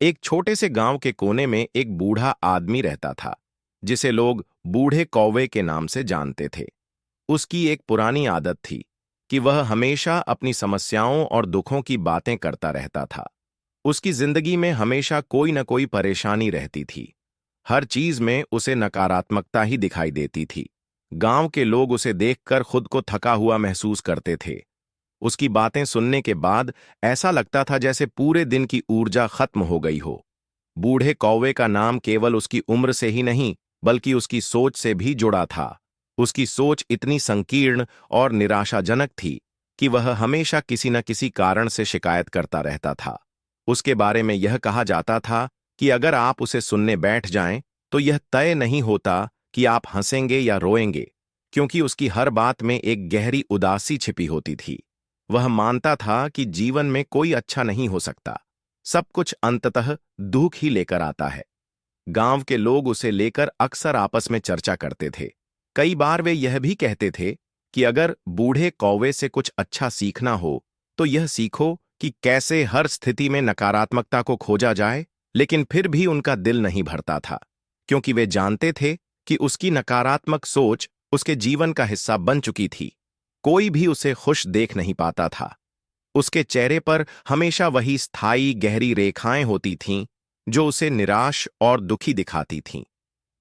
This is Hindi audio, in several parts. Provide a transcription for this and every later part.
एक छोटे से गांव के कोने में एक बूढ़ा आदमी रहता था, जिसे लोग बूढ़े कौवे के नाम से जानते थे। उसकी एक पुरानी आदत थी कि वह हमेशा अपनी समस्याओं और दुखों की बातें करता रहता था। उसकी जिंदगी में हमेशा कोई न कोई परेशानी रहती थी। हर चीज में उसे नकारात्मकता ही दिखाई देती थी। गांव के लोग उसे देखकर खुद को थका हुआ महसूस करते थे। उसकी बातें सुनने के बाद ऐसा लगता था जैसे पूरे दिन की ऊर्जा खत्म हो गई हो। बूढ़े कौवे का नाम केवल उसकी उम्र से ही नहीं, बल्कि उसकी सोच से भी जुड़ा था। उसकी सोच इतनी संकीर्ण और निराशाजनक थी कि वह हमेशा किसी न किसी कारण से शिकायत करता रहता था। उसके बारे में यह कहा जाता था कि अगर आप उसे सुनने बैठ जाएं, तो यह तय नहीं होता कि आप हंसेंगे या रोएंगे, क्योंकि उसकी हर बात में एक गहरी उदासी छिपी होती थी। वह मानता था कि जीवन में कोई अच्छा नहीं हो सकता, सब कुछ अंततः दुख ही लेकर आता है। गांव के लोग उसे लेकर अक्सर आपस में चर्चा करते थे। कई बार वे यह भी कहते थे कि अगर बूढ़े कौवे से कुछ अच्छा सीखना हो, तो यह सीखो कि कैसे हर स्थिति में नकारात्मकता को खोजा जाए। लेकिन फिर भी उनका दिल नहीं भरता था, क्योंकि वे जानते थे कि उसकी नकारात्मक सोच उसके जीवन का हिस्सा बन चुकी थी। कोई भी उसे खुश देख नहीं पाता था। उसके चेहरे पर हमेशा वही स्थायी गहरी रेखाएं होती थीं, जो उसे निराश और दुखी दिखाती थीं।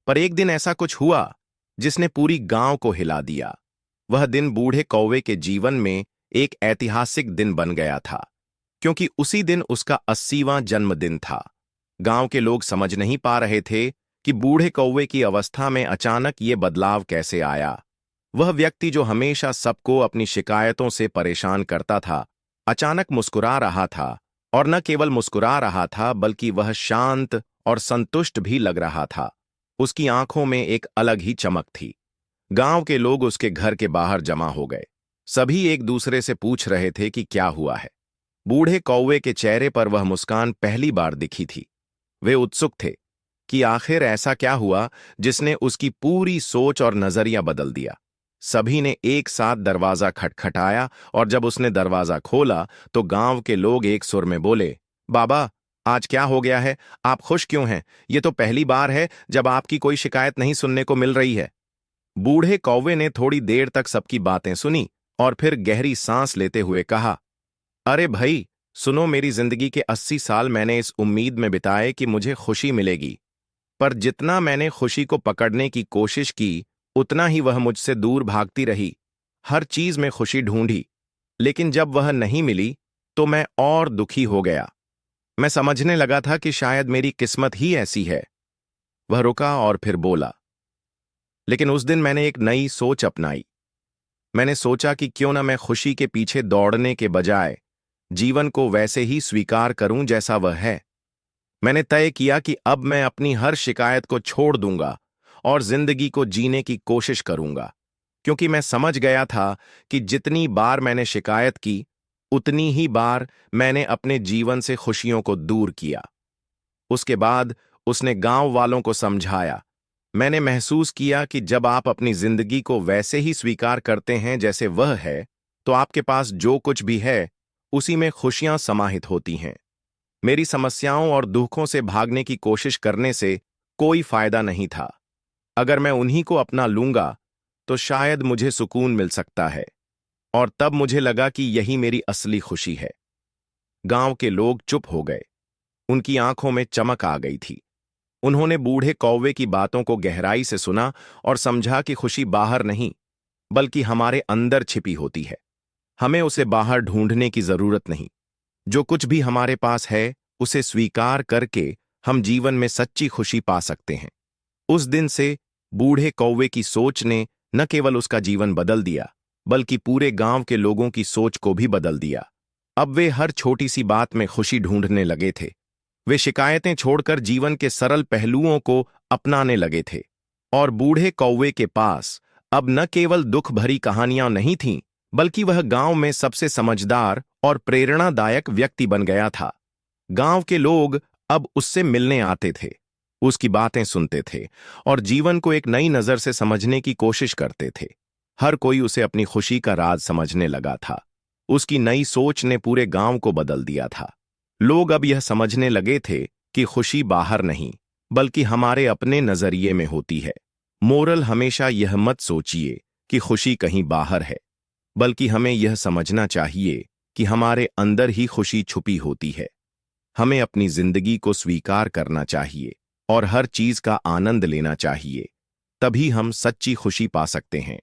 पर एक दिन ऐसा कुछ हुआ जिसने पूरी गांव को हिला दिया। वह दिन बूढ़े कौवे के जीवन में एक ऐतिहासिक दिन बन गया था, क्योंकि उसी दिन उसका 80वां जन्मदिन था। गांव के लोग समझ नहीं पा रहे थे कि बूढ़े कौवे की अवस्था में अचानक ये बदलाव कैसे आया। वह व्यक्ति जो हमेशा सबको अपनी शिकायतों से परेशान करता था, अचानक मुस्कुरा रहा था। और न केवल मुस्कुरा रहा था, बल्कि वह शांत और संतुष्ट भी लग रहा था। उसकी आंखों में एक अलग ही चमक थी। गांव के लोग उसके घर के बाहर जमा हो गए। सभी एक दूसरे से पूछ रहे थे कि क्या हुआ है। बूढ़े कौवे के चेहरे पर वह मुस्कान पहली बार दिखी थी। वे उत्सुक थे कि आखिर ऐसा क्या हुआ जिसने उसकी पूरी सोच और नजरिया बदल दिया। सभी ने एक साथ दरवाजा खटखटाया, और जब उसने दरवाजा खोला तो गांव के लोग एक सुर में बोले, बाबा, आज क्या हो गया है? आप खुश क्यों हैं? ये तो पहली बार है जब आपकी कोई शिकायत नहीं सुनने को मिल रही है। बूढ़े कौवे ने थोड़ी देर तक सबकी बातें सुनी और फिर गहरी सांस लेते हुए कहा, अरे भाई, सुनो, मेरी जिंदगी के 80 साल मैंने इस उम्मीद में बिताए कि मुझे खुशी मिलेगी। पर जितना मैंने खुशी को पकड़ने की कोशिश की, उतना ही वह मुझसे दूर भागती रही। हर चीज में खुशी ढूंढी, लेकिन जब वह नहीं मिली तो मैं और दुखी हो गया। मैं समझने लगा था कि शायद मेरी किस्मत ही ऐसी है। वह रुका और फिर बोला, लेकिन उस दिन मैंने एक नई सोच अपनाई। मैंने सोचा कि क्यों ना मैं खुशी के पीछे दौड़ने के बजाय जीवन को वैसे ही स्वीकार करूं जैसा वह है। मैंने तय किया कि अब मैं अपनी हर शिकायत को छोड़ दूंगा और जिंदगी को जीने की कोशिश करूंगा, क्योंकि मैं समझ गया था कि जितनी बार मैंने शिकायत की, उतनी ही बार मैंने अपने जीवन से खुशियों को दूर किया। उसके बाद उसने गांव वालों को समझाया, मैंने महसूस किया कि जब आप अपनी जिंदगी को वैसे ही स्वीकार करते हैं जैसे वह है, तो आपके पास जो कुछ भी है उसी में खुशियां समाहित होती हैं। मेरी समस्याओं और दुखों से भागने की कोशिश करने से कोई फायदा नहीं था। अगर मैं उन्हीं को अपना लूंगा तो शायद मुझे सुकून मिल सकता है। और तब मुझे लगा कि यही मेरी असली खुशी है। गांव के लोग चुप हो गए। उनकी आंखों में चमक आ गई थी। उन्होंने बूढ़े कौवे की बातों को गहराई से सुना और समझा कि खुशी बाहर नहीं, बल्कि हमारे अंदर छिपी होती है। हमें उसे बाहर ढूंढने की जरूरत नहीं। जो कुछ भी हमारे पास है, उसे स्वीकार करके हम जीवन में सच्ची खुशी पा सकते हैं। उस दिन से बूढ़े कौवे की सोच ने न केवल उसका जीवन बदल दिया, बल्कि पूरे गांव के लोगों की सोच को भी बदल दिया। अब वे हर छोटी सी बात में खुशी ढूंढने लगे थे। वे शिकायतें छोड़कर जीवन के सरल पहलुओं को अपनाने लगे थे। और बूढ़े कौवे के पास अब न केवल दुख भरी कहानियां नहीं थीं, बल्कि वह गांव में सबसे समझदार और प्रेरणादायक व्यक्ति बन गया था। गांव के लोग अब उससे मिलने आते थे, उसकी बातें सुनते थे और जीवन को एक नई नजर से समझने की कोशिश करते थे। हर कोई उसे अपनी खुशी का राज समझने लगा था। उसकी नई सोच ने पूरे गांव को बदल दिया था। लोग अब यह समझने लगे थे कि खुशी बाहर नहीं बल्कि हमारे अपने नजरिए में होती है। मोरल हमेशा यह मत सोचिए कि खुशी कहीं बाहर है, बल्कि हमें यह समझना चाहिए कि हमारे अंदर ही खुशी छुपी होती है। हमें अपनी जिंदगी को स्वीकार करना चाहिए और हर चीज का आनंद लेना चाहिए, तभी हम सच्ची खुशी पा सकते हैं।